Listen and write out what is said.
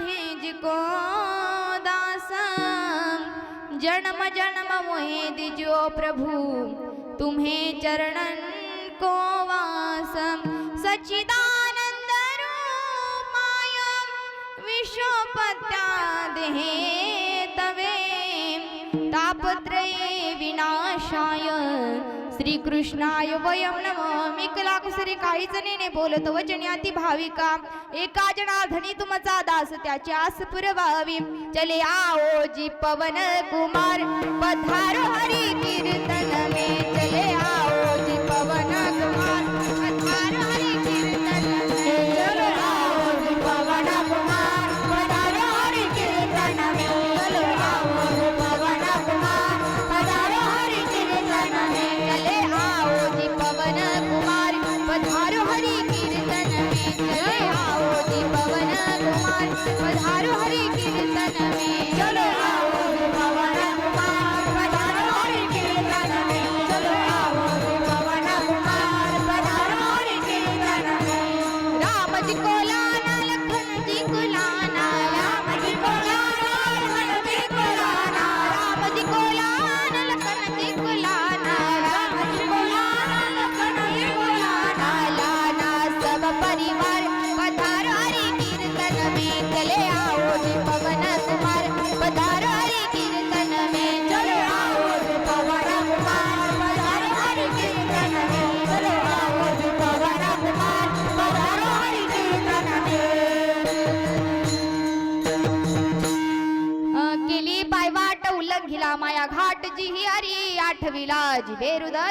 को दास जन्म जन्म मोहे दिजो प्रभु तुम्हें चरणन को वास सच्चिदानंद रूपाय विश्वपत्या देहे तवे तापत्रये विनाशाय श्री कृष्णाय वयम नमः. मी कलाकुसरी काही जणीने बोलत वचनी अति भाविका एका जनार्दनी तुमचा दास त्याची आस पुरवावी. चले आओ जी पवन कुमार पधारो हरि कीर्तन में. चले आओ जी पवन कुमार पधारो हरि कीर्तन में. चलो आओ जी पवन कुमार पधारो हरि कीर्तन में. चलो आओ जी पवन कुमार पधारो हरि कीर्तन में. चले आओ जी पवन कुमार पधारो हरि कीर्तन में. चले आओ जी पवन कुमार पधारो हरि कीर्तन में. चलो आओ जी पवन कुमार पधारो हरि कीर्तन में. चलो आओ जी पवन कुमार पधारो हरि कीर्तन में. राम जी को लाना लखन जी को लाना राम जी को लाना लखन जी को लाना राम जी को लाना लखन जी को लाना राम जी को लाना लखन जी को लाना लाना सब परिवार पधारो हरि कीर्तन में. चले आओ जी पवन कुमार पधारो हरि कीर्तन में. चलो आओ जी पवन कुमार पधारो हरि कीर्तन में. चलो आओ जी पवन कुमार पधारो हरि कीर्तन में. केली पायवाट उल्लंघिला माया घाट जी हरी आठविला जी बेरुदा